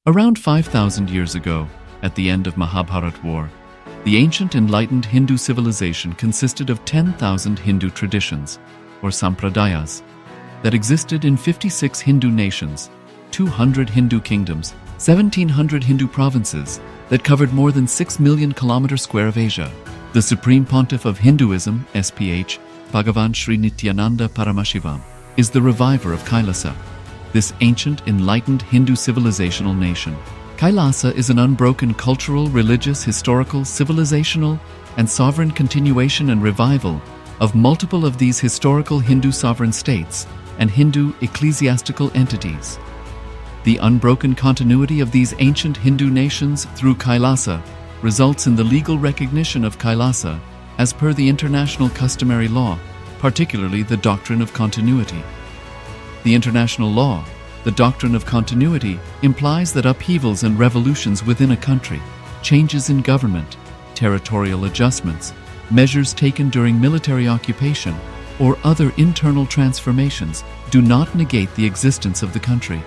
Around 5,000 years ago, at the end of Mahabharat War, the ancient enlightened Hindu civilization consisted of 10,000 Hindu traditions, or sampradayas, that existed in 56 Hindu nations, 200 Hindu kingdoms, 1,700 Hindu provinces that covered more than 6 million kilometers square of Asia. The Supreme Pontiff of Hinduism, SPH, Bhagavan Sri Nithyananda Paramashivam, is the reviver of Kailasa, this ancient, enlightened Hindu civilizational nation. Kailasa is an unbroken cultural, religious, historical, civilizational, and sovereign continuation and revival of multiple of these historical Hindu sovereign states and Hindu ecclesiastical entities. The unbroken continuity of these ancient Hindu nations through Kailasa results in the legal recognition of Kailasa as per the international customary law, particularly the Doctrine of Continuity. The international law, the Doctrine of Continuity, implies that upheavals and revolutions within a country, changes in government, territorial adjustments, measures taken during military occupation, or other internal transformations do not negate the existence of the country,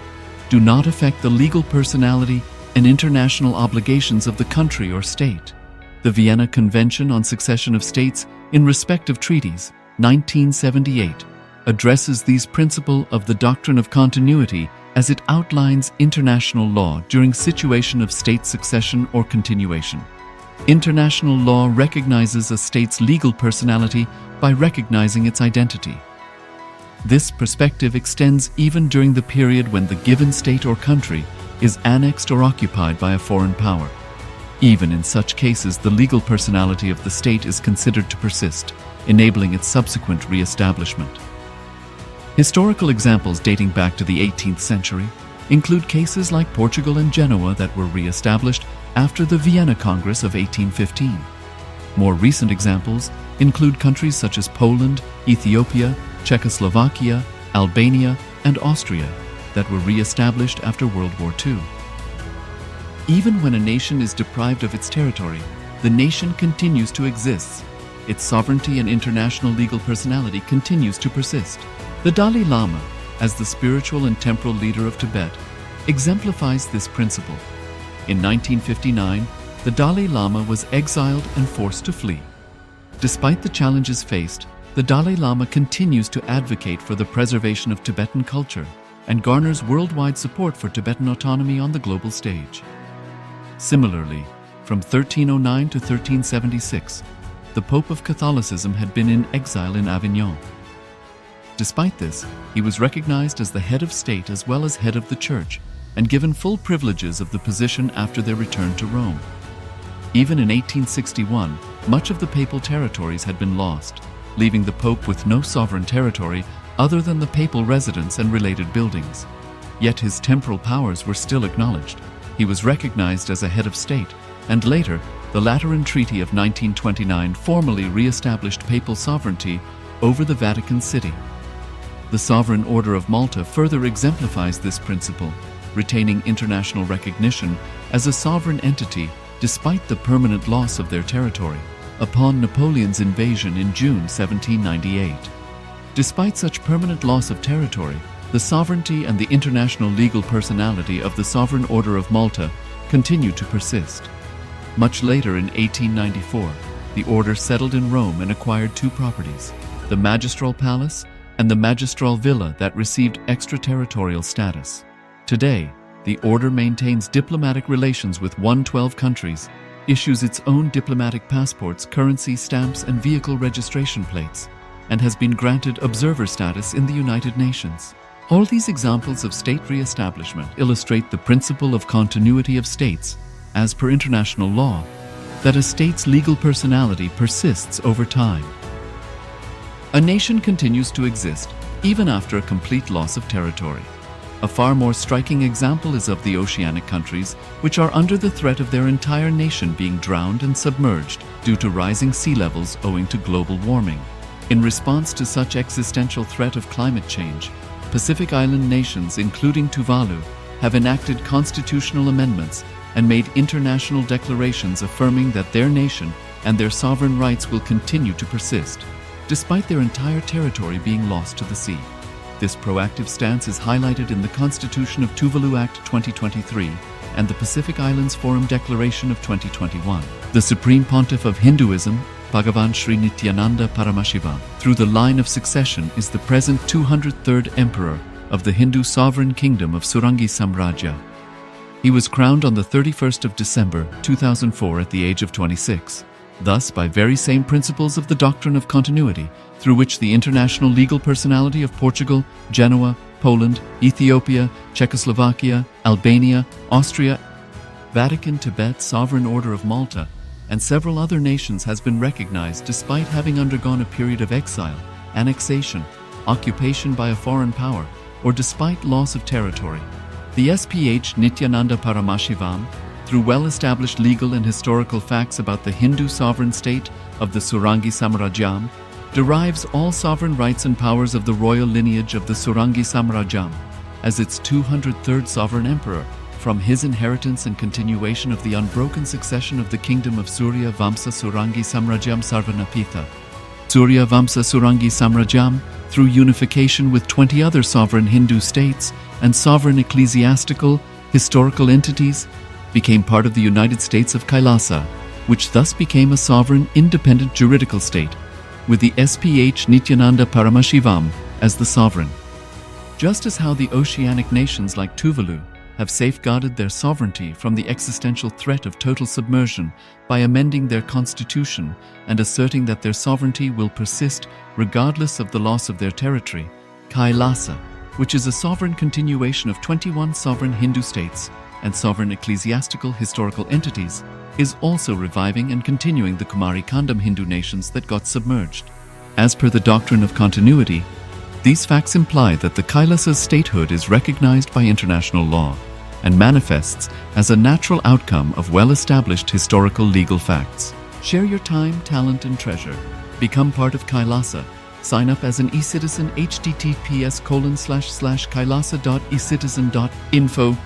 do not affect the legal personality and international obligations of the country or state. The Vienna Convention on Succession of States in respect of treaties, 1978, addresses these principles of the Doctrine of Continuity as it outlines international law during situation of state succession or continuation. International law recognizes a state's legal personality by recognizing its identity. This perspective extends even during the period when the given state or country is annexed or occupied by a foreign power. Even in such cases, the legal personality of the state is considered to persist, enabling its subsequent re-establishment. Historical examples dating back to the 18th century include cases like Portugal and Genoa that were re-established after the Vienna Congress of 1815. More recent examples include countries such as Poland, Ethiopia, Czechoslovakia, Albania, and Austria that were re-established after World War II. Even when a nation is deprived of its territory, the nation continues to exist. Its sovereignty and international legal personality continues to persist. The Dalai Lama, as the spiritual and temporal leader of Tibet, exemplifies this principle. In 1959, the Dalai Lama was exiled and forced to flee. Despite the challenges faced, the Dalai Lama continues to advocate for the preservation of Tibetan culture and garners worldwide support for Tibetan autonomy on the global stage. Similarly, from 1309 to 1376, the Pope of Catholicism had been in exile in Avignon. Despite this, he was recognized as the head of state as well as head of the church and given full privileges of the position after their return to Rome. Even in 1861, much of the papal territories had been lost, leaving the Pope with no sovereign territory other than the papal residence and related buildings. Yet his temporal powers were still acknowledged. He was recognized as a head of state, and later, the Lateran Treaty of 1929 formally re-established papal sovereignty over the Vatican City. The Sovereign Order of Malta further exemplifies this principle, retaining international recognition as a sovereign entity despite the permanent loss of their territory upon Napoleon's invasion in June 1798. Despite such permanent loss of territory, the sovereignty and the international legal personality of the Sovereign Order of Malta continue to persist. Much later in 1894, the order settled in Rome and acquired two properties, the Magistral Palace and the Magistral Villa that received extraterritorial status. Today, the order maintains diplomatic relations with 112 countries, issues its own diplomatic passports, currency, stamps, and vehicle registration plates, and has been granted observer status in the United Nations. All these examples of state re-establishment illustrate the principle of continuity of states, as per international law, that a state's legal personality persists over time. A nation continues to exist even after a complete loss of territory. A far more striking example is of the oceanic countries, which are under the threat of their entire nation being drowned and submerged due to rising sea levels owing to global warming. In response to such existential threat of climate change, Pacific Island nations, including Tuvalu, have enacted constitutional amendments and made international declarations affirming that their nation and their sovereign rights will continue to persist, despite their entire territory being lost to the sea. This proactive stance is highlighted in the Constitution of Tuvalu Act 2023 and the Pacific Islands Forum Declaration of 2021. The Supreme Pontiff of Hinduism, Bhagavan Sri Nithyananda Paramashiva, through the line of succession is the present 203rd Emperor of the Hindu sovereign kingdom of Surangi Samrajya. He was crowned on the 31st of December 2004 at the age of 26. Thus, by very same principles of the Doctrine of Continuity, through which the international legal personality of Portugal, Genoa, Poland, Ethiopia, Czechoslovakia, Albania, Austria, Vatican, Tibet, Sovereign Order of Malta, and several other nations has been recognized despite having undergone a period of exile, annexation, occupation by a foreign power, or despite loss of territory. The SPH Nithyananda Paramashivam, through well-established legal and historical facts about the Hindu sovereign state of the Surangi Samrajyam, derives all sovereign rights and powers of the royal lineage of the Surangi Samrajyam as its 203rd sovereign emperor from his inheritance and continuation of the unbroken succession of the kingdom of Surya Vamsa Surangi Samrajyam Sarvanapitha. Surya Vamsa Surangi Samrajyam, through unification with 20 other sovereign Hindu states and sovereign ecclesiastical, historical entities, became part of the United States of Kailasa, which thus became a sovereign, independent juridical state, with the SPH Nithyananda Paramashivam as the sovereign. Just as how the oceanic nations like Tuvalu have safeguarded their sovereignty from the existential threat of total submersion by amending their constitution and asserting that their sovereignty will persist regardless of the loss of their territory, Kailasa, which is a sovereign continuation of 21 sovereign Hindu states and sovereign ecclesiastical historical entities, is also reviving and continuing the Kumari Kandam Hindu nations that got submerged. As per the Doctrine of Continuity, these facts imply that the Kailasa's statehood is recognized by international law and manifests as a natural outcome of well-established historical legal facts. Share your time, talent, and treasure. Become part of Kailasa. Sign up as an e-citizen https://kailasa.ecitizen.info